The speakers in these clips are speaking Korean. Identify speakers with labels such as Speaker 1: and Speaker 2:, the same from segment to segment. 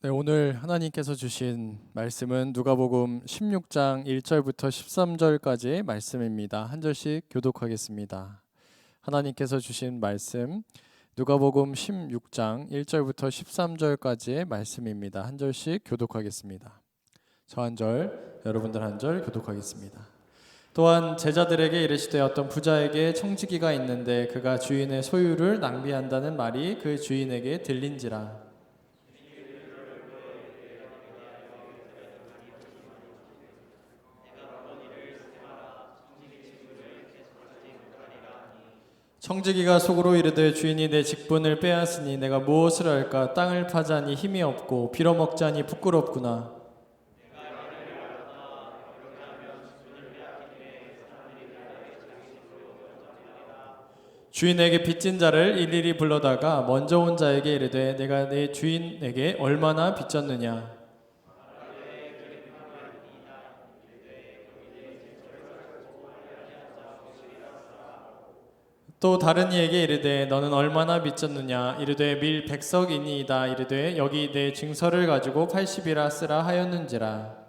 Speaker 1: 네, 오늘 하나님께서 주신 말씀은 누가복음 16장 1절부터 13절까지의 말씀입니다. 한 절씩 교독하겠습니다. 하나님께서 주신 말씀 누가복음 16장 1절부터 13절까지의 말씀입니다. 한 절씩 교독하겠습니다. 저 한 절, 여러분들 한 절 교독하겠습니다. 또한 제자들에게 이르시되 어떤 부자에게 청지기가 있는데 그가 주인의 소유를 낭비한다는 말이 그 주인에게 들린지라. 청지기가 속으로 이르되 주인이 내 직분을 빼앗으니 내가 무엇을 할까? 땅을 파자니 힘이 없고 빌어먹자니 부끄럽구나. 주인에게 빚진 자를 일일이 불러다가 먼저 온 자에게 이르되 내가 내 주인에게 얼마나 빚졌느냐. 또 다른 이에게 이르되 너는 얼마나 빚졌느냐. 이르되 밀 100석이니이다. 이르되 여기 내 증서를 가지고 80이라 쓰라 하였는지라.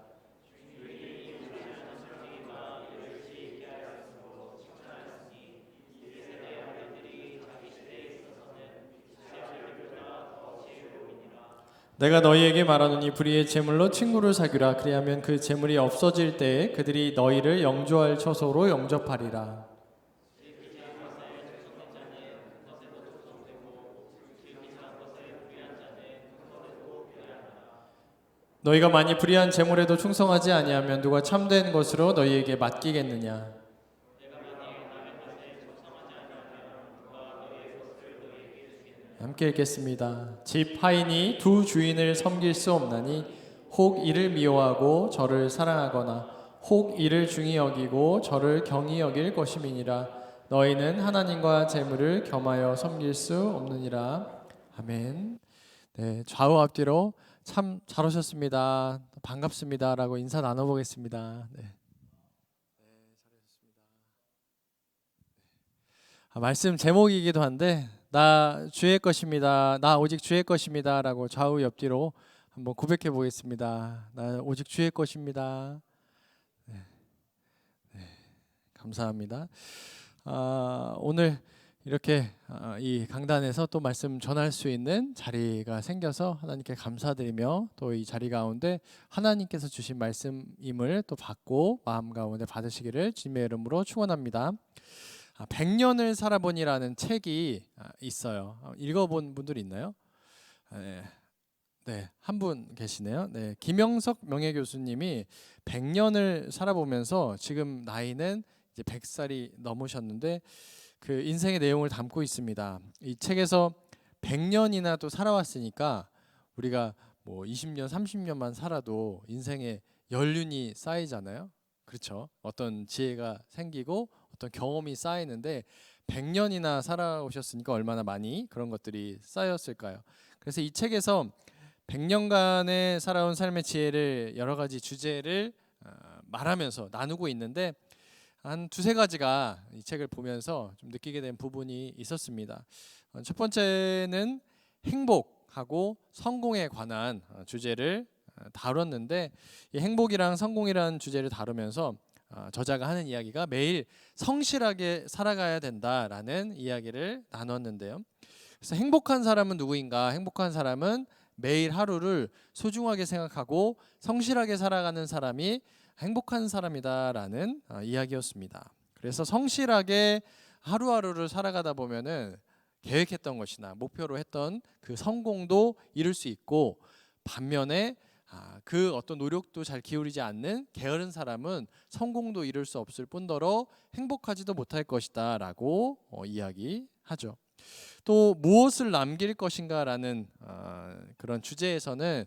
Speaker 1: 내가 너희에게 말하노니 불의의 재물로 친구를 사귀라. 그리하면 그 재물이 없어질 때에 그들이 너희를 영조할 처소로 영접하리라. 너희가 많이 불의한 재물에도 충성하지 아니하면 누가 참된 것으로 너희에게 맡기겠느냐. 함께 읽겠습니다. 집 하인이 두 주인을 섬길 수 없나니 혹 이를 미워하고 저를 사랑하거나 혹 이를 중히 여기고 저를 경히 여길 것임이니라. 너희는 하나님과 재물을 겸하여 섬길 수 없느니라. 아멘. 네, 좌우 앞뒤로 참 잘 오셨습니다. 반갑습니다라고 인사 나눠보겠습니다. 네. 말씀 제목이기도 한데 나 주의 것입니다. 나 오직 주의 것입니다라고 좌우 옆뒤로 한번 고백해 보겠습니다. 나 오직 주의 것입니다. 감사합니다. 오늘 이렇게 이 강단에서 또 말씀 전할 수 있는 자리가 생겨서 하나님께 감사드리며 또 이 자리 가운데 하나님께서 주신 말씀임을 또 받고 마음 가운데 받으시기를 주님의 이름으로 축원합니다. 100년을 살아보니라는 책이 있어요. 읽어본 분들 있나요? 네, 네, 한 분 계시네요. 네, 김영석 명예교수님이 100년을 살아보면서 지금 나이는 이제 100살이 넘으셨는데 그 인생의 내용을 담고 있습니다. 이 책에서 100년이나 또 살아왔으니까 우리가 뭐 20년, 30년만 살아도 인생의 연륜이 쌓이잖아요. 그렇죠? 어떤 지혜가 생기고 어떤 경험이 쌓이는데 100년이나 살아오셨으니까 얼마나 많이 그런 것들이 쌓였을까요? 그래서 이 책에서 100년간의 살아온 삶의 지혜를 여러 가지 주제를 말하면서 나누고 있는데 한 두세 가지가 이 책을 보면서 좀 느끼게 된 부분이 있었습니다. 첫 번째는 행복하고 성공에 관한 주제를 다뤘는데 이 행복이랑 성공이라는 주제를 다루면서 저자가 하는 이야기가 매일 성실하게 살아가야 된다라는 이야기를 나눴는데요. 그래서 행복한 사람은 누구인가? 행복한 사람은 매일 하루를 소중하게 생각하고 성실하게 살아가는 사람이 행복한 사람이다라는 이야기였습니다. 그래서 성실하게 하루하루를 살아가다 보면은 계획했던 것이나 목표로 했던 그 성공도 이룰 수 있고 반면에 그 어떤 노력도 잘 기울이지 않는 게으른 사람은 성공도 이룰 수 없을 뿐더러 행복하지도 못할 것이다라고 이야기하죠. 또 무엇을 남길 것인가라는 그런 주제에서는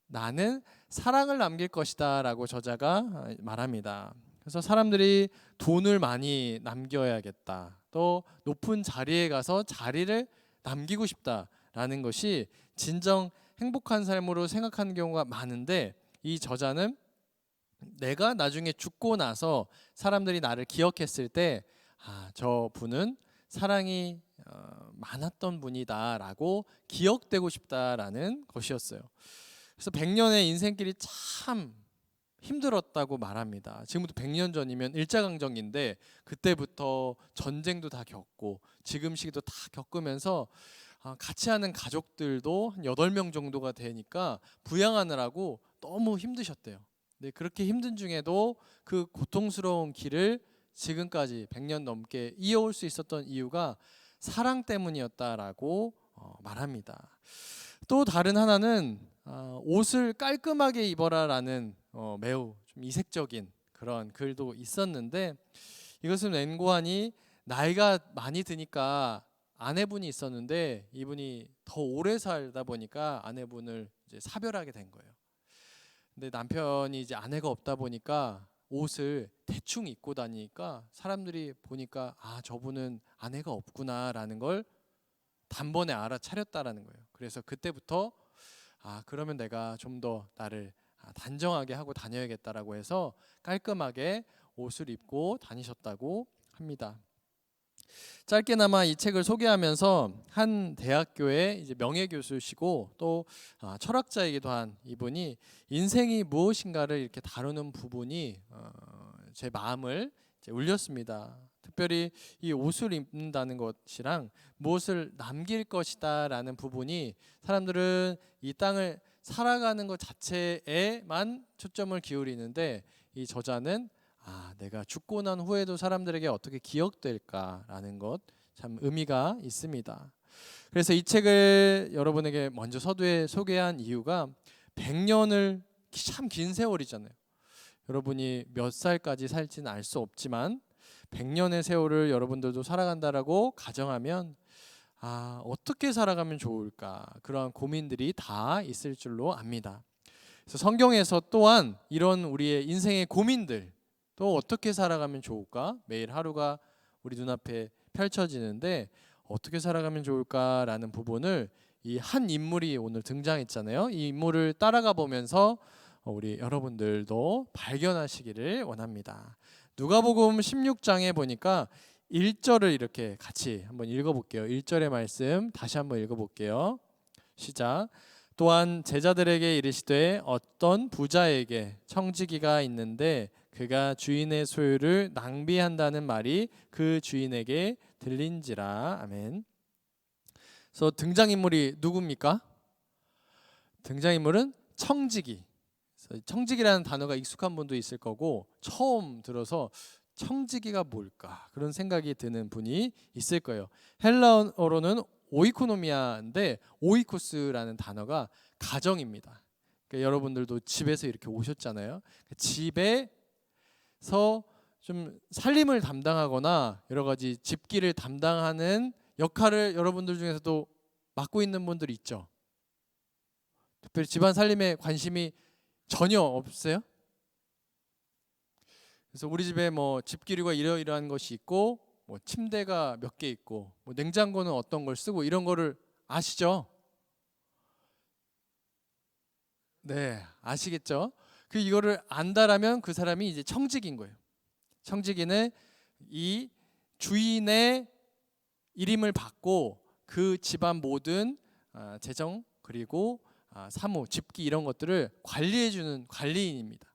Speaker 1: 나는 사랑을 남길 것이다라고 저자가 말합니다. 그래서 사람들이 돈을 많이 남겨야겠다. 또 높은 자리에 가서 자리를 남기고 싶다라는 것이 진정 행복한 삶으로 생각하는 경우가 많은데 이 저자는 내가 나중에 죽고 나서 사람들이 나를 기억했을 때 저 분은 사랑이 많았던 분이다라고 기억되고 싶다라는 것이었어요. 그래서 100년의 인생길이 참 힘들었다고 말합니다. 지금부터 100년 전이면 일제강점기인데 그때부터 전쟁도 다 겪고 지금 시기도 다 겪으면서 같이 하는 가족들도 한 8명 정도가 되니까 부양하느라고 너무 힘드셨대요. 근데 그렇게 힘든 중에도 그 고통스러운 길을 지금까지 100년 넘게 이어올 수 있었던 이유가 사랑 때문이었다라고 말합니다. 또 다른 하나는 옷을 깔끔하게 입어라라는 매우 좀 이색적인 그런 글도 있었는데, 이것은 웬고하니 나이가 많이 드니까 아내분이 있었는데 이분이 더 오래 살다 보니까 아내분을 이제 사별하게 된 거예요. 근데 남편이 이제 아내가 없다 보니까 옷을 대충 입고 다니니까 사람들이 보니까 저분은 아내가 없구나라는 걸 단번에 알아차렸다라는 거예요. 그래서 그때부터 그러면 내가 좀 더 나를 단정하게 하고 다녀야겠다라고 해서 깔끔하게 옷을 입고 다니셨다고 합니다. 짧게나마 이 책을 소개하면서 한 대학교의 이제 명예 교수시고 또 철학자이기도 한 이분이 인생이 무엇인가를 이렇게 다루는 부분이 제 마음을 이제 울렸습니다. 특별히 이 옷을 입는다는 것이랑 무엇을 남길 것이다라는 부분이, 사람들은 이 땅을 살아가는 것 자체에만 초점을 기울이는데 이 저자는 내가 죽고 난 후에도 사람들에게 어떻게 기억될까라는 것, 참 의미가 있습니다. 그래서 이 책을 여러분에게 먼저 서두에 소개한 이유가 100년을 참 긴 세월이잖아요. 여러분이 몇 살까지 살지는 알 수 없지만 100년의 세월을 여러분들도 살아간다라고 가정하면 어떻게 살아가면 좋을까, 그런 고민들이 다 있을 줄로 압니다. 그래서 성경에서 또한 이런 우리의 인생의 고민들, 또 어떻게 살아가면 좋을까, 매일 하루가 우리 눈앞에 펼쳐지는데 어떻게 살아가면 좋을까라는 부분을 이 한 인물이 오늘 등장했잖아요. 이 인물을 따라가 보면서 우리 여러분들도 발견하시기를 원합니다. 누가복음 16장에 보니까 1절을 이렇게 같이 한번 읽어볼게요. 1절의 말씀 다시 한번 읽어볼게요. 시작. 또한 제자들에게 이르시되 어떤 부자에게 청지기가 있는데 그가 주인의 소유를 낭비한다는 말이 그 주인에게 들린지라. 아멘. 그래서 등장인물이 누굽니까? 등장인물은 청지기. 청지기라는 단어가 익숙한 분도 있을 거고 처음 들어서 청지기가 뭘까 그런 생각이 드는 분이 있을 거예요. 헬라어로는 오이코노미아인데 오이코스라는 단어가 가정입니다. 그러니까 여러분들도 집에서 이렇게 오셨잖아요. 집에서 좀 살림을 담당하거나 여러 가지 집기를 담당하는 역할을 여러분들 중에서도 맡고 있는 분들이 있죠. 특별히 집안 살림에 관심이 전혀 없어요? 그래서 우리 집에 뭐 집기류가 이러이러한 것이 있고 뭐 침대가 몇 개 있고 뭐 냉장고는 어떤 걸 쓰고 이런 거를 아시죠? 네, 아시겠죠? 이거를 안다라면 그 사람이 이제 청지기인 거예요. 청지기는 이 주인의 일임을 받고 그 집안 모든 재정 그리고 사무, 집기 이런 것들을 관리해주는 관리인입니다.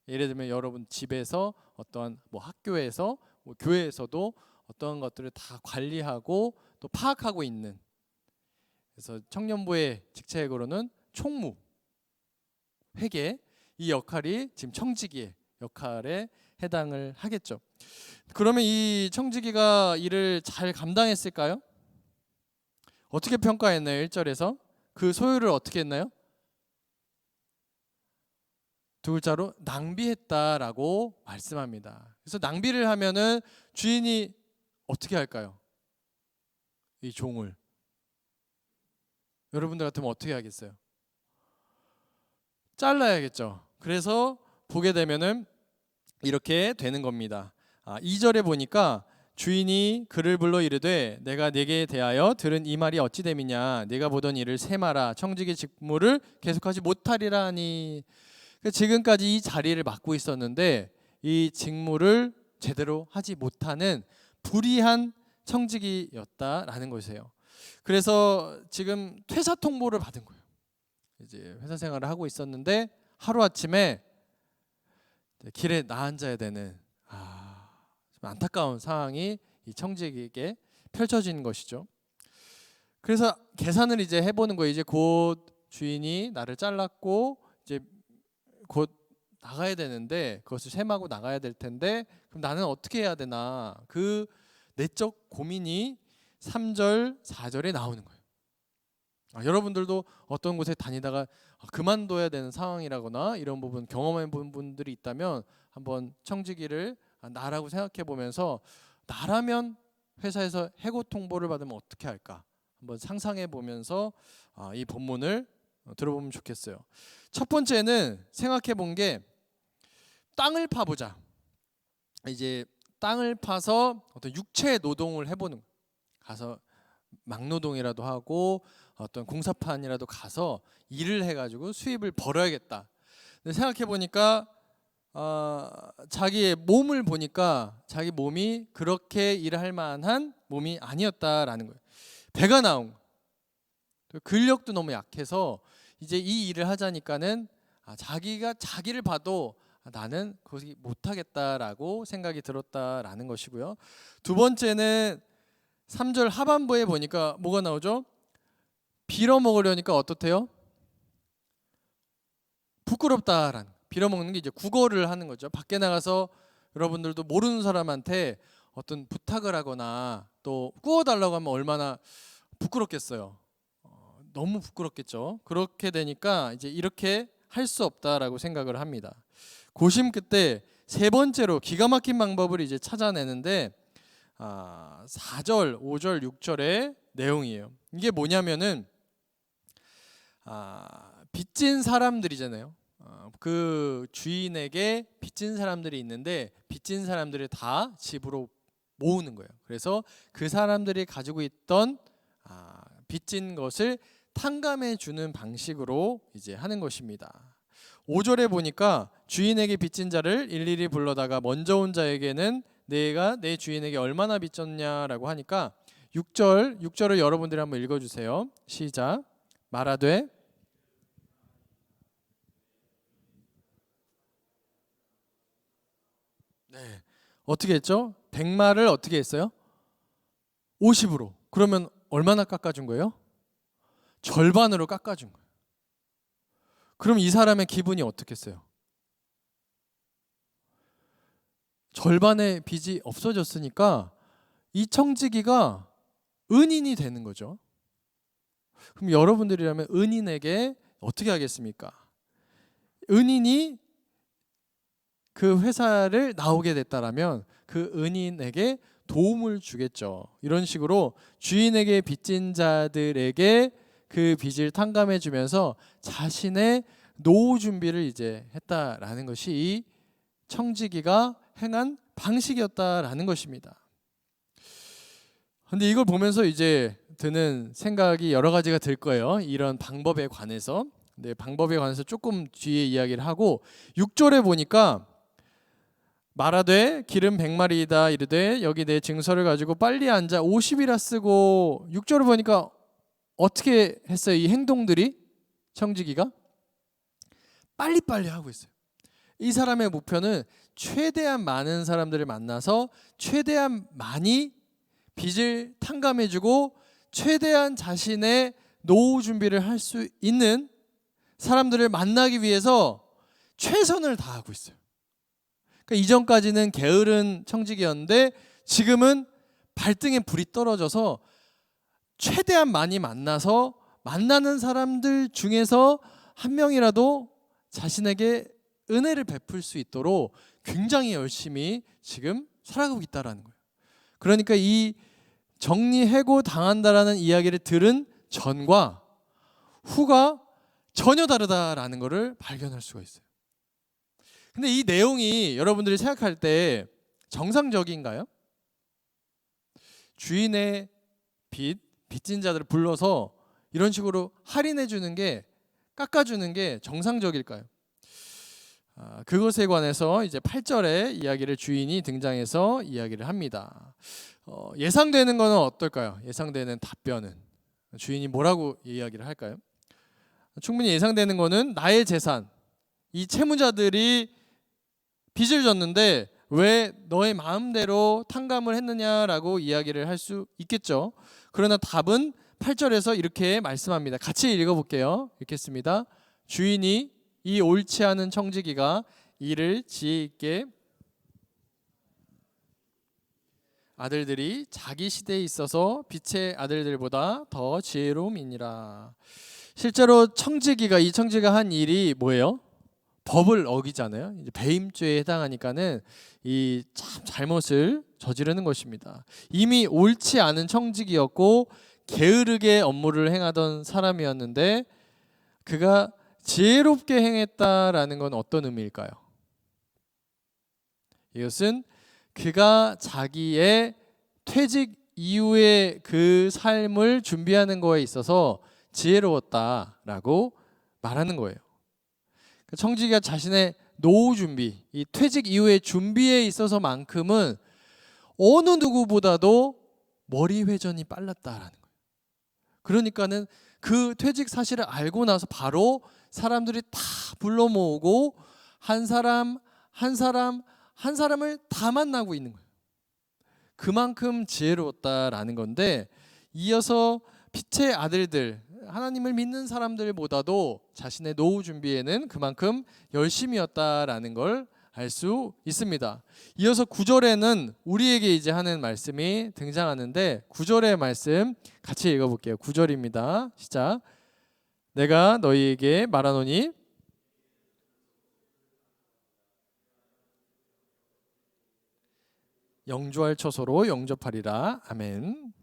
Speaker 1: 예를 들면 여러분 집에서 어떤 뭐 학교에서 뭐 교회에서도 어떤 것들을 다 관리하고 또 파악하고 있는, 그래서 청년부의 직책으로는 총무, 회계, 이 역할이 지금 청지기의 역할에 해당을 하겠죠. 그러면 이 청지기가 일을 잘 감당했을까요? 어떻게 평가했나요? 1절에서 그 소유를 어떻게 했나요? 두 글자로 낭비했다라고 말씀합니다. 그래서 낭비를 하면은 주인이 어떻게 할까요? 이 종을 여러분들 같으면 어떻게 하겠어요? 잘라야겠죠. 그래서 보게 되면은 이렇게 되는 겁니다. 2절에 보니까 주인이 그를 불러 이르되 내가 네게 대하여 들은 이 말이 어찌 됨이냐, 네가 보던 일을 세마라, 청지기 직무를 계속하지 못하리라 하니. 지금까지 이 자리를 맡고 있었는데 이 직무를 제대로 하지 못하는 불의한 청지기였다라는 것이에요. 그래서 지금 퇴사 통보를 받은 거예요. 이제 회사 생활을 하고 있었는데 하루 아침에 길에 나앉아야 되는 좀 안타까운 상황이 이 청직에게 펼쳐진 것이죠. 그래서 계산을 이제 해보는 거예요. 이제 곧 주인이 나를 잘랐고 이제 곧 나가야 되는데 그것을 셈하고 나가야 될 텐데 그럼 나는 어떻게 해야 되나 그 내적 고민이 3절 4절에 나오는 거예요. 여러분들도 어떤 곳에 다니다가 그만둬야 되는 상황이라거나 이런 부분 경험해 본 분들이 있다면 한번 청지기를 나라고 생각해 보면서 나라면 회사에서 해고 통보를 받으면 어떻게 할까 한번 상상해 보면서 이 본문을 들어보면 좋겠어요. 첫 번째는 생각해 본 게 땅을 파보자. 이제 땅을 파서 어떤 육체 노동을 해보는 거예요. 가서 막노동이라도 하고 어떤 공사판이라도 가서 일을 해가지고 수입을 벌어야겠다. 근데 생각해 보니까 자기의 몸을 보니까 자기 몸이 그렇게 일할 만한 몸이 아니었다라는 거예요. 배가 나온 거예요. 근력도 너무 약해서 이제 이 일을 하자니까는 자기가 자기를 봐도 나는 거기 못하겠다라고 생각이 들었다라는 것이고요. 두 번째는 3절 하반부에 보니까 뭐가 나오죠? 빌어먹으려니까 어떻대요? 부끄럽다라는, 빌어먹는 게 이제 국어를 하는 거죠. 밖에 나가서 여러분들도 모르는 사람한테 어떤 부탁을 하거나 또 구워달라고 하면 얼마나 부끄럽겠어요. 너무 부끄럽겠죠. 그렇게 되니까 이제 이렇게 할 수 없다라고 생각을 합니다. 고심 끝에 세 번째로 기가 막힌 방법을 이제 찾아내는데 4절, 5절, 6절의 내용이에요. 이게 뭐냐면은 빚진 사람들이잖아요. 그 주인에게 빚진 사람들이 있는데 빚진 사람들을 다 집으로 모으는 거예요. 그래서 그 사람들이 가지고 있던 빚진 것을 탕감해 주는 방식으로 이제 하는 것입니다. 5절에 보니까 주인에게 빚진 자를 일일이 불러다가 먼저 온 자에게는 내가 내 주인에게 얼마나 빚졌냐라고 하니까 6절을 여러분들이 한번 읽어주세요. 시작. 말하되 어떻게 했죠? 100마를 어떻게 했어요? 50으로. 그러면 얼마나 깎아준 거예요? 절반으로 깎아준 거예요. 그럼 이 사람의 기분이 어떻겠어요? 절반의 빚이 없어졌으니까 이 청지기가 은인이 되는 거죠. 그럼 여러분들이라면 은인에게 어떻게 하겠습니까? 은인이 그 회사를 나오게 됐다라면 그 은인에게 도움을 주겠죠. 이런 식으로 주인에게 빚진 자들에게 그 빚을 탕감해 주면서 자신의 노후 준비를 이제 했다라는 것이 이 청지기가 행한 방식이었다라는 것입니다. 근데 이걸 보면서 이제 드는 생각이 여러 가지가 들 거예요. 이런 방법에 관해서. 근데 방법에 관해서 조금 뒤에 이야기를 하고 6절에 보니까 말하되 기름 100마리이다 이르되 여기 내 증서를 가지고 빨리 앉아 50이라 쓰고 6절을 보니까 어떻게 했어요? 이 행동들이 청지기가 빨리빨리 하고 있어요. 이 사람의 목표는 최대한 많은 사람들을 만나서 최대한 많이 빚을 탕감해주고 최대한 자신의 노후 준비를 할 수 있는 사람들을 만나기 위해서 최선을 다하고 있어요. 그러니까 이전까지는 게으른 청지기였는데 지금은 발등에 불이 떨어져서 최대한 많이 만나서 만나는 사람들 중에서 한 명이라도 자신에게 은혜를 베풀 수 있도록 굉장히 열심히 지금 살아가고 있다라는 거예요. 그러니까 이 정리해고 당한다라는 이야기를 들은 전과 후가 전혀 다르다라는 것을 발견할 수가 있어요. 근데 이 내용이 여러분들이 생각할 때 정상적인가요? 주인의 빚진 자들을 불러서 이런 식으로 할인해 주는 게, 깎아주는 게 정상적일까요? 그것에 관해서 이제 8절에 이야기를 주인이 등장해서 이야기를 합니다. 예상되는 것은 어떨까요? 예상되는 답변은 주인이 뭐라고 이야기를 할까요? 충분히 예상되는 거는 나의 재산, 이 채무자들이 빚을 졌는데 왜 너의 마음대로 탕감을 했느냐라고 이야기를 할 수 있겠죠. 그러나 답은 8절에서 이렇게 말씀합니다. 같이 읽어볼게요. 읽겠습니다. 주인이 이 옳지 않은 청지기가 이를 지혜 있게 아들들이 자기 시대에 있어서 빛의 아들들보다 더 지혜로움이니라. 실제로 이 청지기가 한 일이 뭐예요? 법을 어기잖아요. 이제 배임죄에 해당하니까는 이 참 잘못을 저지르는 것입니다. 이미 옳지 않은 청지기였고 게으르게 업무를 행하던 사람이었는데 그가 지혜롭게 행했다라는 건 어떤 의미일까요? 이것은 그가 자기의 퇴직 이후의 그 삶을 준비하는 거에 있어서 지혜로웠다라고 말하는 거예요. 청지기가 자신의 노후 준비, 이 퇴직 이후의 준비에 있어서만큼은 어느 누구보다도 머리 회전이 빨랐다라는 거예요. 그러니까는 그 퇴직 사실을 알고 나서 바로 사람들이 다 불러 모으고 한 사람을 다 만나고 있는 거예요. 그만큼 지혜로웠다라는 건데, 이어서 빛의 아들들, 하나님을 믿는 사람들보다도 자신의 노후 준비에는 그만큼 열심이었다라는 걸 알 수 있습니다. 이어서 9절에는 우리에게 이제 하는 말씀이 등장하는데 9절의 말씀 같이 읽어볼게요. 9절입니다. 시작. 내가 너희에게 말하노니 영주할 처소로 영접하리라. 아멘.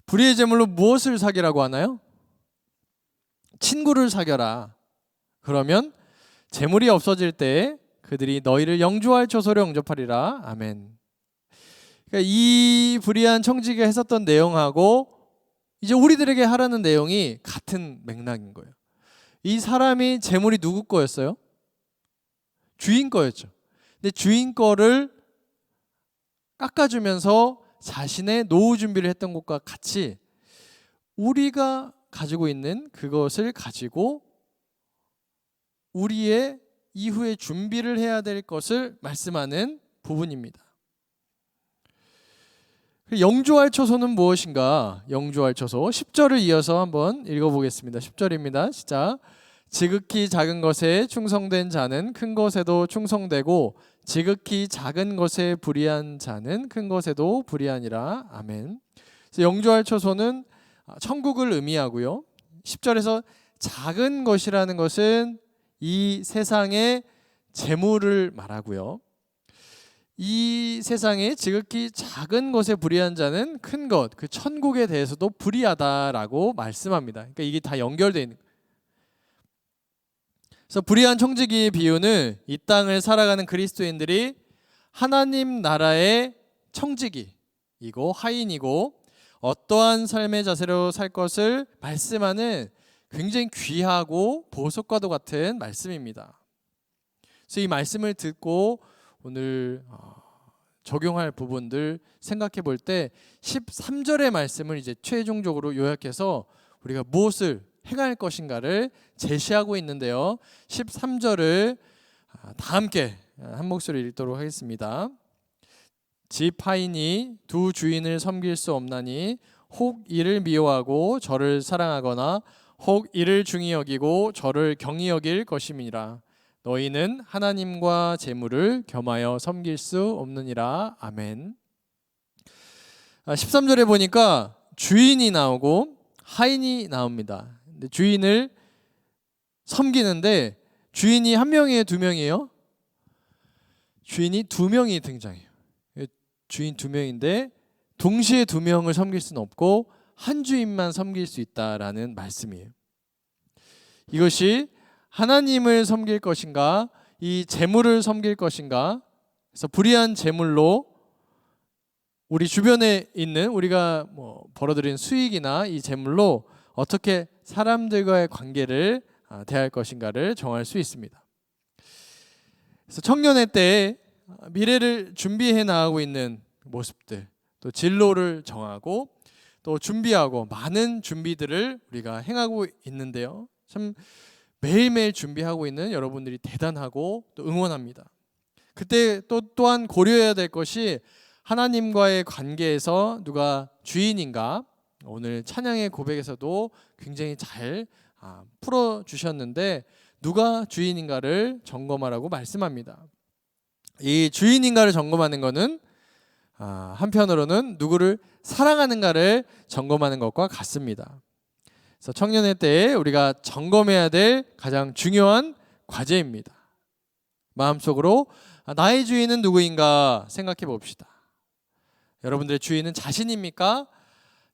Speaker 1: 불의의 제물로 무엇을 사기라고 하나요? 친구를 사겨라. 그러면 재물이 없어질 때 그들이 너희를 영주할 처소로 영접하리라. 아멘. 그러니까 이 불의한 청지기가 했었던 내용하고 이제 우리들에게 하라는 내용이 같은 맥락인 거예요. 이 사람이 재물이 누구 거였어요? 주인 거였죠. 근데 주인 거를 깎아주면서 자신의 노후 준비를 했던 것과 같이 우리가 가지고 있는 그것을 가지고 우리의 이후에 준비를 해야 될 것을 말씀하는 부분입니다. 영주할 처소는 무엇인가? 영주할 처소 10절을 이어서 한번 읽어보겠습니다. 10절입니다. 시작. 지극히 작은 것에 충성된 자는 큰 것에도 충성되고 지극히 작은 것에 불의한 자는 큰 것에도 불의하니라. 아멘. 그래서 영주할 처소는 천국을 의미하고요. 10절에서 작은 것이라는 것은 이 세상의 재물을 말하고요. 이 세상에 지극히 작은 것에 불의한 자는 큰 것, 그 천국에 대해서도 불의하다라고 말씀합니다. 그러니까 이게 다 연결되어 있는 거예요. 그래서 불의한 청지기의 비유는 이 땅을 살아가는 그리스도인들이 하나님 나라의 청지기이고 하인이고 어떠한 삶의 자세로 살 것을 말씀하는 굉장히 귀하고 보석과도 같은 말씀입니다. 그래서 이 말씀을 듣고 오늘 적용할 부분들 생각해 볼 때 13절의 말씀을 이제 최종적으로 요약해서 우리가 무엇을 행할 것인가를 제시하고 있는데요. 13절을 다 함께 한 목소리 읽도록 하겠습니다. 집 하인이 두 주인을 섬길 수 없나니 혹 이를 미워하고 저를 사랑하거나 혹 이를 중히 여기고 저를 경히 여길 것임이니라. 너희는 하나님과 재물을 겸하여 섬길 수 없느니라. 아멘. 13절에 보니까 주인이 나오고 하인이 나옵니다. 근데 주인을 섬기는데 주인이 한 명이에요, 두 명이에요? 주인이 두 명이 등장해요. 주인 두 명인데 동시에 두 명을 섬길 수는 없고 한 주인만 섬길 수 있다라는 말씀이에요. 이것이 하나님을 섬길 것인가, 이 재물을 섬길 것인가. 그래서 불의한 재물로 우리 주변에 있는 우리가 벌어들인 수익이나 이 재물로 어떻게 사람들과의 관계를 대할 것인가를 정할 수 있습니다. 그래서 청년의 때에 미래를 준비해 나가고 있는 모습들, 또 진로를 정하고 또 준비하고 많은 준비들을 우리가 행하고 있는데요. 참 매일매일 준비하고 있는 여러분들이 대단하고 또 응원합니다. 그때 또한 고려해야 될 것이 하나님과의 관계에서 누가 주인인가. 오늘 찬양의 고백에서도 굉장히 잘 풀어주셨는데 누가 주인인가를 점검하라고 말씀합니다. 이 주인인가를 점검하는 것은 한편으로는 누구를 사랑하는가를 점검하는 것과 같습니다. 그래서 청년의 때에 우리가 점검해야 될 가장 중요한 과제입니다. 마음속으로 나의 주인은 누구인가 생각해 봅시다. 여러분들의 주인은 자신입니까?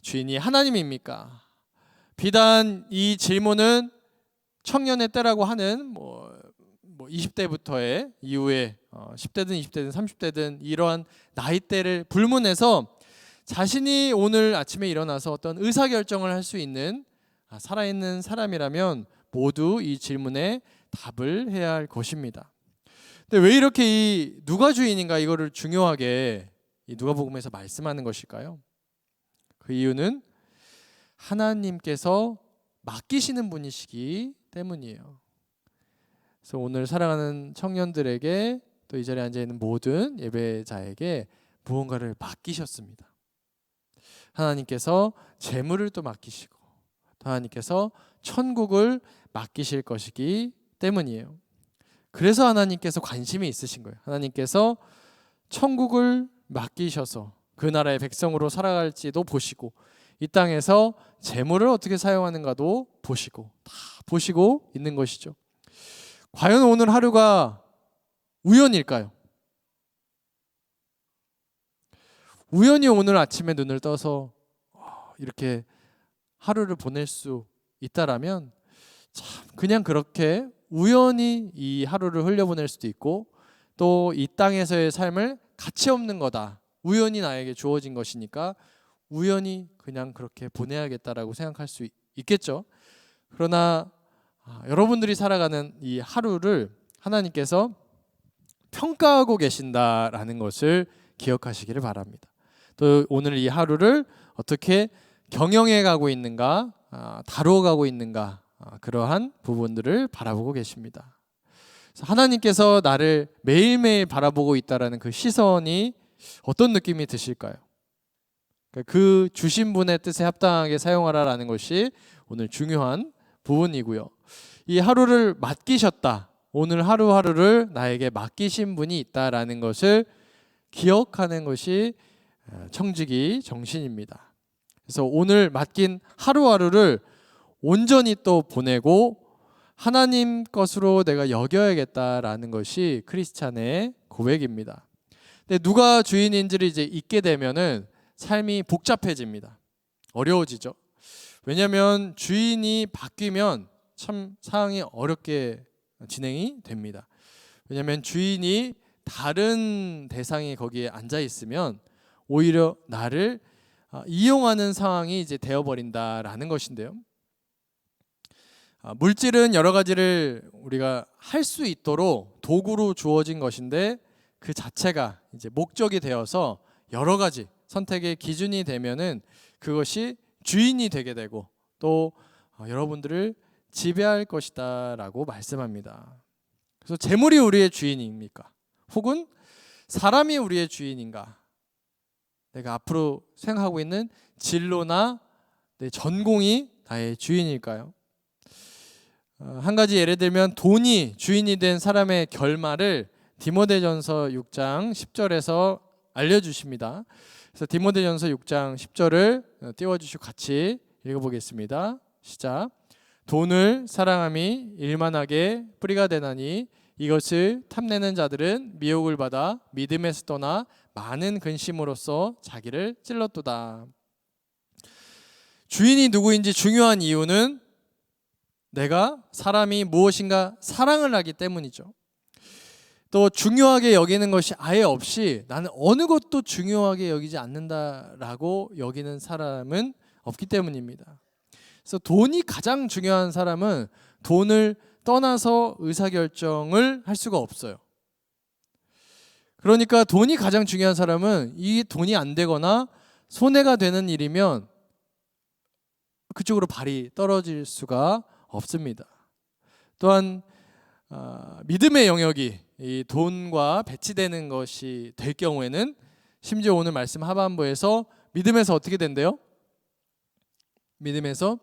Speaker 1: 주인이 하나님입니까? 비단 이 질문은 청년의 때라고 하는 20대부터의 이후에 10대든 20대든 30대든 이러한 나이대를 불문해서 자신이 오늘 아침에 일어나서 어떤 의사결정을 할 수 있는 살아있는 사람이라면 모두 이 질문에 답을 해야 할 것입니다. 근데 왜 이렇게 이 누가 주인인가 이거를 중요하게 이 누가복음에서 말씀하는 것일까요? 그 이유는 하나님께서 맡기시는 분이시기 때문이에요. 그래서 오늘 사랑하는 청년들에게 또 이 자리에 앉아 있는 모든 예배자에게 무언가를 맡기셨습니다. 하나님께서 재물을 또 맡기시고 또 하나님께서 천국을 맡기실 것이기 때문이에요. 그래서 하나님께서 관심이 있으신 거예요. 하나님께서 천국을 맡기셔서 그 나라의 백성으로 살아갈지도 보시고 이 땅에서 재물을 어떻게 사용하는가도 보시고 다 보시고 있는 것이죠. 과연 오늘 하루가 우연일까요? 우연히 오늘 아침에 눈을 떠서 이렇게 하루를 보낼 수 있다라면 참 그냥 그렇게 우연히 이 하루를 흘려보낼 수도 있고 또 이 땅에서의 삶을 가치 없는 거다. 우연히 나에게 주어진 것이니까 우연히 그냥 그렇게 보내야겠다라고 생각할 수 있겠죠. 그러나 여러분들이 살아가는 이 하루를 하나님께서 평가하고 계신다라는 것을 기억하시기를 바랍니다. 또 오늘 이 하루를 어떻게 경영해 가고 있는가, 다루어 가고 있는가, 그러한 부분들을 바라보고 계십니다. 하나님께서 나를 매일매일 바라보고 있다라는 그 시선이 어떤 느낌이 드실까요? 그 주신 분의 뜻에 합당하게 사용하라라는 것이 오늘 중요한 부분이고요. 이 하루를 맡기셨다. 오늘 하루하루를 나에게 맡기신 분이 있다라는 것을 기억하는 것이 청지기 정신입니다. 그래서 오늘 맡긴 하루하루를 온전히 또 보내고 하나님 것으로 내가 여겨야겠다라는 것이 크리스찬의 고백입니다. 근데 누가 주인인지를 이제 잊게 되면은 삶이 복잡해집니다. 어려워지죠. 왜냐하면 주인이 바뀌면 참 상황이 어렵게 진행이 됩니다. 왜냐하면 주인이 다른 대상이 거기에 앉아 있으면 오히려 나를 이용하는 상황이 이제 되어버린다라는 것인데요. 물질은 여러 가지를 우리가 할 수 있도록 도구로 주어진 것인데 그 자체가 이제 목적이 되어서 여러 가지 선택의 기준이 되면은 그것이 주인이 되게 되고 또 여러분들을 지배할 것이다라고 말씀합니다. 그래서 재물이 우리의 주인입니까? 혹은 사람이 우리의 주인인가? 내가 앞으로 생각하고 있는 진로나 내 전공이 나의 주인일까요? 한 가지 예를 들면 돈이 주인이 된 사람의 결말을 디모데전서 6장 10절에서 알려주십니다. 그래서 디모데전서 6장 10절을 띄워주시고 같이 읽어보겠습니다. 시작. 돈을 사랑함이 일만하게 뿌리가 되나니 이것을 탐내는 자들은 미혹을 받아 믿음에서 떠나 많은 근심으로써 자기를 찔렀도다. 주인이 누구인지 중요한 이유는 내가 사람이 무엇인가 사랑을 하기 때문이죠. 또 중요하게 여기는 것이 아예 없이 나는 어느 것도 중요하게 여기지 않는다라고 여기는 사람은 없기 때문입니다. 그래서 돈이 가장 중요한 사람은 돈을 떠나서 의사결정을 할 수가 없어요. 그러니까 돈이 가장 중요한 사람은 이 돈이 안 되거나 손해가 되는 일이면 그쪽으로 발이 떨어질 수가 없습니다. 또한 믿음의 영역이 이 돈과 배치되는 것이 될 경우에는 심지어 오늘 말씀 하반부에서 믿음에서 어떻게 된대요? 믿음에서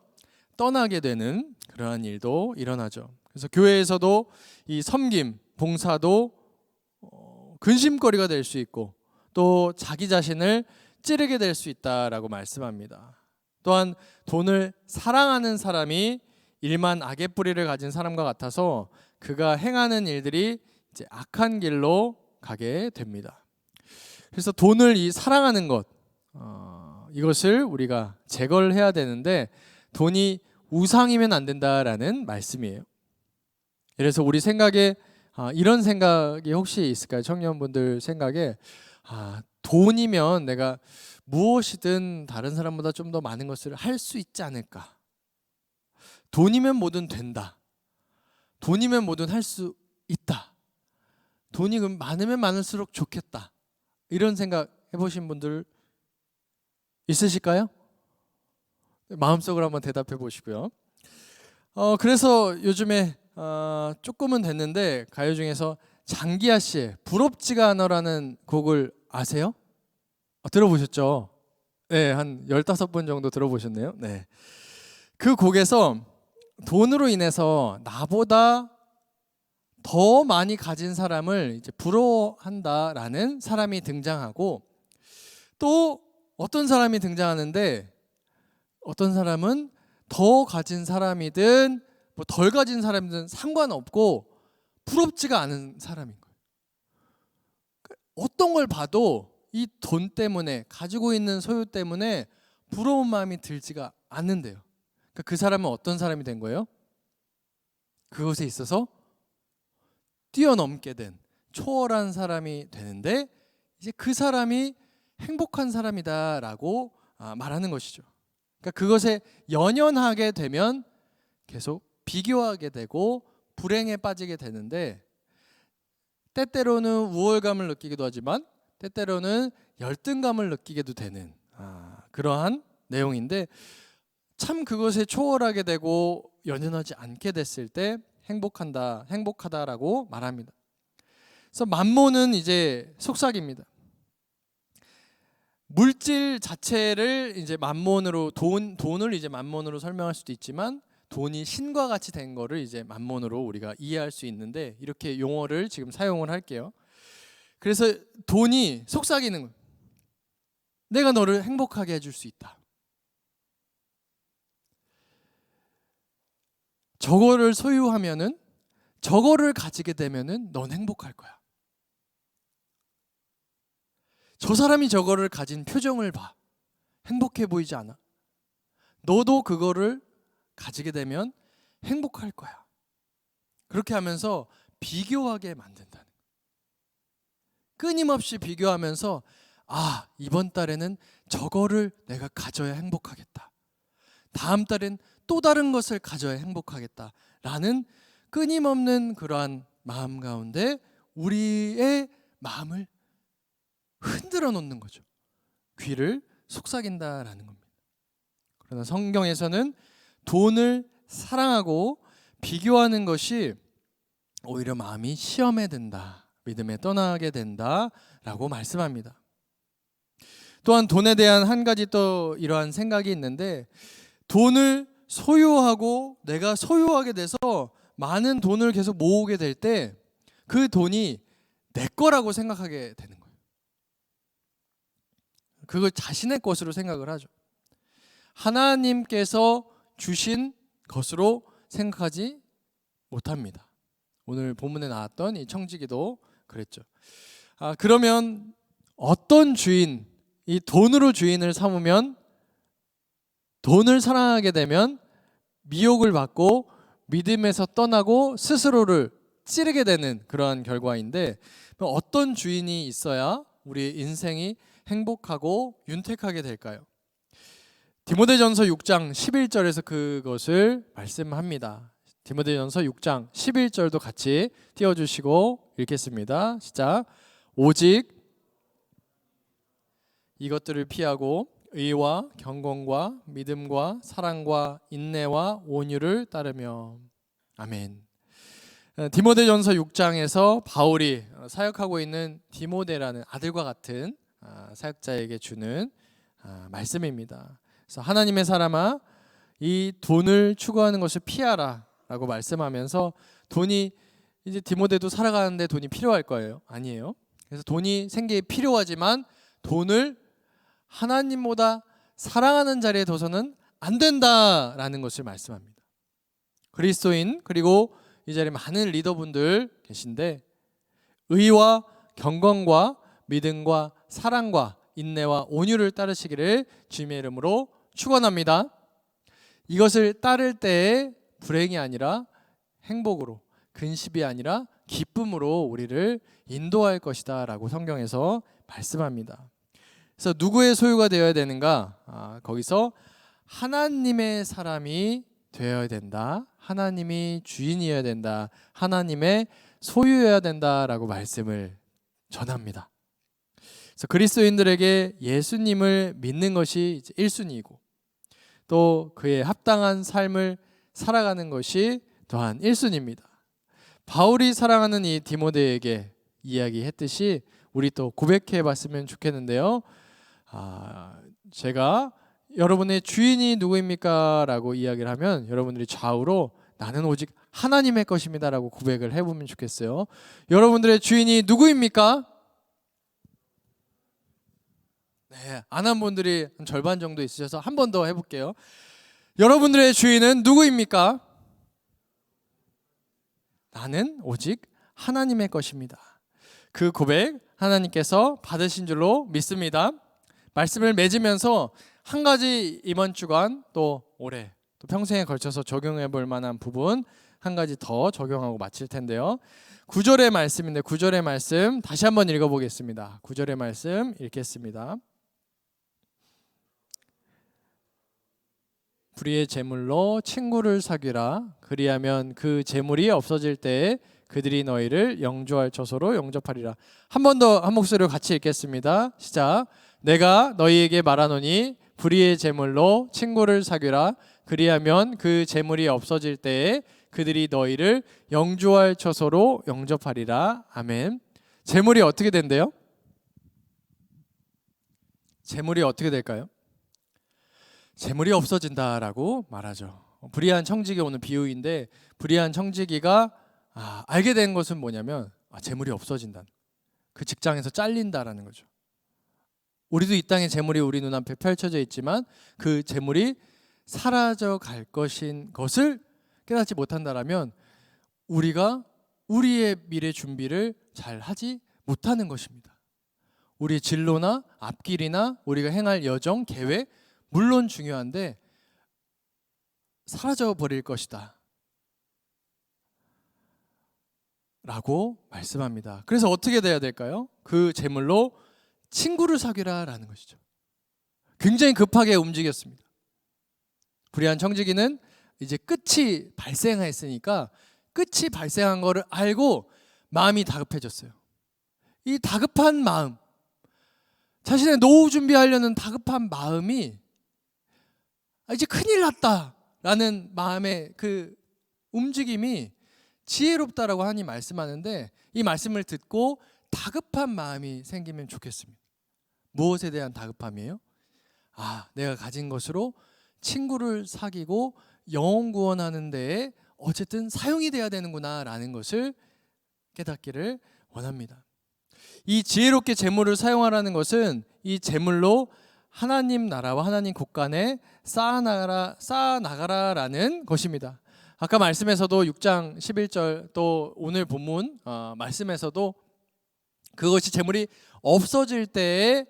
Speaker 1: 떠나게 되는 그러한 일도 일어나죠. 그래서 교회에서도 이 섬김, 봉사도 근심거리가 될 수 있고 또 자기 자신을 찌르게 될 수 있다라고 말씀합니다. 또한 돈을 사랑하는 사람이 일만 악의 뿌리를 가진 사람과 같아서 그가 행하는 일들이 이제 악한 길로 가게 됩니다. 그래서 돈을 이 사랑하는 것 이것을 우리가 제거를 해야 되는데 돈이 우상이면 안 된다라는 말씀이에요. 그래서 우리 생각에 이런 생각이 혹시 있을까요? 청년분들 생각에 돈이면 내가 무엇이든 다른 사람보다 좀 더 많은 것을 할 수 있지 않을까? 돈이면 뭐든 된다. 돈이면 뭐든 할 수 있다. 돈이 많으면 많을수록 좋겠다. 이런 생각 해보신 분들 있으실까요? 마음속으로 한번 대답해 보시고요. 그래서 요즘에 조금은 됐는데 가요 중에서 장기하 씨의 부럽지가 않아라는 곡을 아세요? 들어보셨죠? 네, 한 15번 정도 들어보셨네요. 네. 그 곡에서 돈으로 인해서 나보다 더 많이 가진 사람을 이제 부러워한다라는 사람이 등장하고 또 어떤 사람이 등장하는데 어떤 사람은 더 가진 사람이든 뭐 덜 가진 사람이든 상관없고 부럽지가 않은 사람인 거예요. 어떤 걸 봐도 이 돈 때문에 가지고 있는 소유 때문에 부러운 마음이 들지가 않는데요. 그러니까 그 사람은 어떤 사람이 된 거예요? 그것에 있어서 뛰어넘게 된 초월한 사람이 되는데 이제 그 사람이 행복한 사람이다라고 말하는 것이죠. 그러니까 그것에 연연하게 되면 계속 비교하게 되고 불행에 빠지게 되는데 때때로는 우월감을 느끼기도 하지만 때때로는 열등감을 느끼게도 되는 그러한 내용인데 참 그것에 초월하게 되고 연연하지 않게 됐을 때 행복하다라고 말합니다. 그래서 만몬은 이제 속삭입니다. 물질 자체를 이제 만몬으로 돈을 이제 만몬으로 설명할 수도 있지만 돈이 신과 같이 된 거를 이제 만몬으로 우리가 이해할 수 있는데 이렇게 용어를 지금 사용을 할게요. 그래서 돈이 속삭이는 거예요. 내가 너를 행복하게 해줄 수 있다. 저거를 소유하면은 저거를 가지게 되면은 넌 행복할 거야. 저 사람이 저거를 가진 표정을 봐. 행복해 보이지 않아? 너도 그거를 가지게 되면 행복할 거야. 그렇게 하면서 비교하게 만든다는 거예요. 끊임없이 비교하면서 이번 달에는 저거를 내가 가져야 행복하겠다. 다음 달엔 또 다른 것을 가져야 행복하겠다라는 끊임없는 그러한 마음 가운데 우리의 마음을 흔들어 놓는 거죠. 귀를 속삭인다라는 겁니다. 그러나 성경에서는 돈을 사랑하고 비교하는 것이 오히려 마음이 시험에 든다, 믿음에 떠나게 된다라고 말씀합니다. 또한 돈에 대한 한 가지 또 이러한 생각이 있는데 돈을 소유하고 내가 소유하게 돼서 많은 돈을 계속 모으게 될 때 그 돈이 내 거라고 생각하게 되는 거예요. 그걸 자신의 것으로 생각을 하죠. 하나님께서 주신 것으로 생각하지 못합니다. 오늘 본문에 나왔던 이 청지기도 그랬죠. 그러면 어떤 주인, 이 돈으로 주인을 삼으면 돈을 사랑하게 되면 미혹을 받고 믿음에서 떠나고 스스로를 찌르게 되는 그러한 결과인데 어떤 주인이 있어야 우리 인생이 행복하고 윤택하게 될까요? 디모데전서 6장 11절에서 그것을 말씀합니다. 디모데전서 6장 11절도 같이 띄워주시고 읽겠습니다. 시작. 오직 이것들을 피하고 의와 경건과 믿음과 사랑과 인내와 온유를 따르며. 아멘. 디모데전서 6장에서 바울이 사역하고 있는 디모데라는 아들과 같은 사역자에게 주는 말씀입니다. 그래서 하나님의 사람아, 이 돈을 추구하는 것을 피하라 라고 말씀하면서, 돈이 이제 디모데도 살아가는데 돈이 필요할 거예요? 아니에요. 그래서 돈이 생계에 필요하지만 돈을 하나님보다 사랑하는 자리에 둬서는 안 된다라는 것을 말씀합니다. 그리스도인, 그리고 이 자리에 많은 리더분들 계신데, 의와 경건과 믿음과 사랑과 인내와 온유를 따르시기를 주님의 이름으로 축원합니다. 이것을 따를 때에 불행이 아니라 행복으로, 근심이 아니라 기쁨으로 우리를 인도할 것이다 라고 성경에서 말씀합니다. 그래서 누구의 소유가 되어야 되는가? 거기서 하나님의 사람이 되어야 된다, 하나님이 주인이어야 된다, 하나님의 소유여야 된다라고 말씀을 전합니다. 그래서 그리스도인들에게 예수님을 믿는 것이 1순위이고, 또 그의 합당한 삶을 살아가는 것이 또한 1순위입니다. 바울이 사랑하는 이 디모데에게 이야기했듯이 우리 또 고백해 봤으면 좋겠는데요. 제가 여러분의 주인이 누구입니까? 라고 이야기를 하면 여러분들이 좌우로 나는 오직 하나님의 것입니다 라고 고백을 해보면 좋겠어요. 여러분들의 주인이 누구입니까? 네, 안 한 분들이 한 절반 정도 있으셔서 한 번 더 해볼게요. 여러분들의 주인은 누구입니까? 나는 오직 하나님의 것입니다. 그 고백 하나님께서 받으신 줄로 믿습니다. 말씀을 맺으면서 한 가지 이번 주간 또 올해 또 평생에 걸쳐서 적용해 볼 만한 부분 한 가지 더 적용하고 마칠 텐데요. 9절의 말씀인데 9절의 말씀 다시 한번 읽어보겠습니다. 9절의 말씀 읽겠습니다. 불의의 제물로 친구를 사귀라. 그리하면 그 제물이 없어질 때에 그들이 너희를 영주할 처소로 영접하리라. 한 번 더 한 목소리로 같이 읽겠습니다. 시작. 내가 너희에게 말하노니 불의의 제물로 친구를 사귀라. 그리하면 그 제물이 없어질 때에 그들이 너희를 영주할 처소로 영접하리라. 아멘. 제물이 어떻게 된대요? 제물이 어떻게 될까요? 재물이 없어진다라고 말하죠. 불의한 청지기 오늘 비유인데, 불의한 청지기가 알게 된 것은 뭐냐면 재물이 없어진다, 그 직장에서 잘린다라는 거죠. 우리도 이 땅에 재물이 우리 눈앞에 펼쳐져 있지만 그 재물이 사라져 갈 것인 것을 깨닫지 못한다라면 우리가 우리의 미래 준비를 잘 하지 못하는 것입니다. 우리의 진로나 앞길이나 우리가 행할 여정, 계획 물론 중요한데 사라져 버릴 것이다 라고 말씀합니다. 그래서 어떻게 돼야 될까요? 그 재물로 친구를 사귀라 라는 것이죠. 굉장히 급하게 움직였습니다. 불의한 청지기는 이제 끝이 발생했으니까 끝이 발생한 거를 알고 마음이 다급해졌어요. 이 다급한 마음, 자신의 노후 준비하려는 다급한 마음이 이제 큰일 났다라는 마음의 그 움직임이 지혜롭다라고 하나님 말씀하는데, 이 말씀을 듣고 다급한 마음이 생기면 좋겠습니다. 무엇에 대한 다급함이에요? 내가 가진 것으로 친구를 사귀고 영혼 구원하는 데에 어쨌든 사용이 돼야 되는구나 라는 것을 깨닫기를 원합니다. 이 지혜롭게 재물을 사용하라는 것은 이 재물로 하나님 나라와 하나님 국간에 쌓아나가라라는 것입니다. 아까 말씀에서도 6장 11절 또 오늘 본문 말씀에서도 그것이 재물이 없어질 때를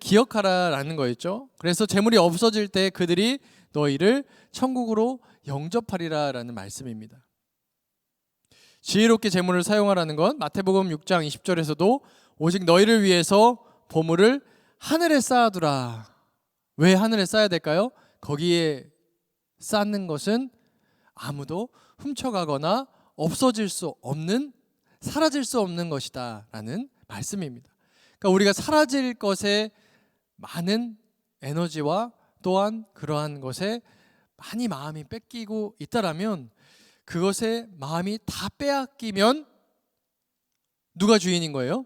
Speaker 1: 기억하라라는 거였죠. 그래서 재물이 없어질 때 그들이 너희를 천국으로 영접하리라라는 말씀입니다. 지혜롭게 재물을 사용하라는 건 마태복음 6장 20절에서도 오직 너희를 위해서 보물을 하늘에 쌓아두라. 왜 하늘에 쌓아야 될까요? 거기에 쌓는 것은 아무도 훔쳐가거나 없어질 수 없는, 사라질 수 없는 것이다 라는 말씀입니다. 그러니까 우리가 사라질 것에 많은 에너지와 또한 그러한 것에 많이 마음이 뺏기고 있다라면, 그것에 마음이 다 빼앗기면 누가 주인인 거예요?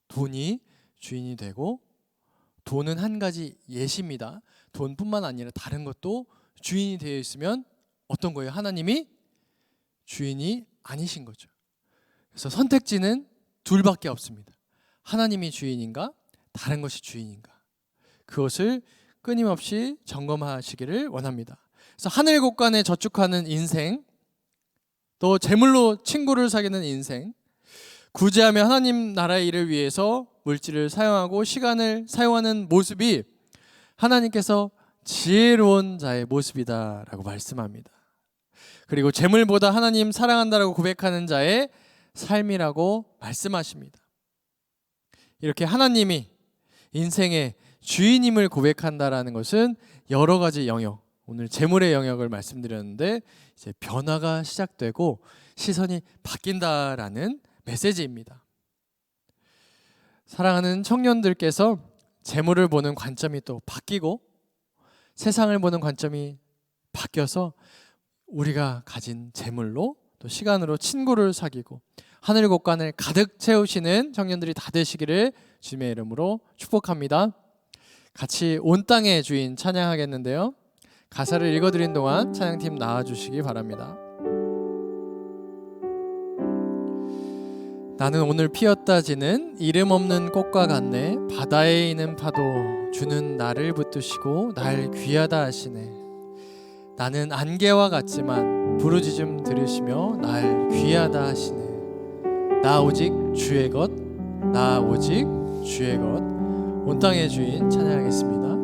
Speaker 1: 돈이 주인이 되고, 돈은 한 가지 예시입니다. 돈뿐만 아니라 다른 것도 주인이 되어 있으면 어떤 거예요? 하나님이 주인이 아니신 거죠. 그래서 선택지는 둘밖에 없습니다. 하나님이 주인인가, 다른 것이 주인인가. 그것을 끊임없이 점검하시기를 원합니다. 그래서 하늘 곳간에 저축하는 인생, 또 재물로 친구를 사귀는 인생, 구제하며 하나님 나라의 일을 위해서 물질을 사용하고 시간을 사용하는 모습이 하나님께서 지혜로운 자의 모습이다라고 말씀합니다. 그리고 재물보다 하나님 사랑한다라고 고백하는 자의 삶이라고 말씀하십니다. 이렇게 하나님이 인생의 주인임을 고백한다라는 것은 여러 가지 영역, 오늘 재물의 영역을 말씀드렸는데 이제 변화가 시작되고 시선이 바뀐다라는 메시지입니다. 사랑하는 청년들께서 재물을 보는 관점이 또 바뀌고 세상을 보는 관점이 바뀌어서 우리가 가진 재물로 또 시간으로 친구를 사귀고 하늘 곳간을 가득 채우시는 청년들이 다 되시기를 주님의 이름으로 축복합니다. 같이 온 땅의 주인 찬양하겠는데요. 가사를 읽어드린 동안 찬양팀 나와주시기 바랍니다. 나는 오늘 피었다 지는 이름 없는 꽃과 같네. 바다에 있는 파도 주는 나를 붙드시고 날 귀하다 하시네. 나는 안개와 같지만 부르짖음 들으시며 날 귀하다 하시네. 나 오직 주의 것, 나 오직 주의 것. 온 땅의 주인 찬양하겠습니다.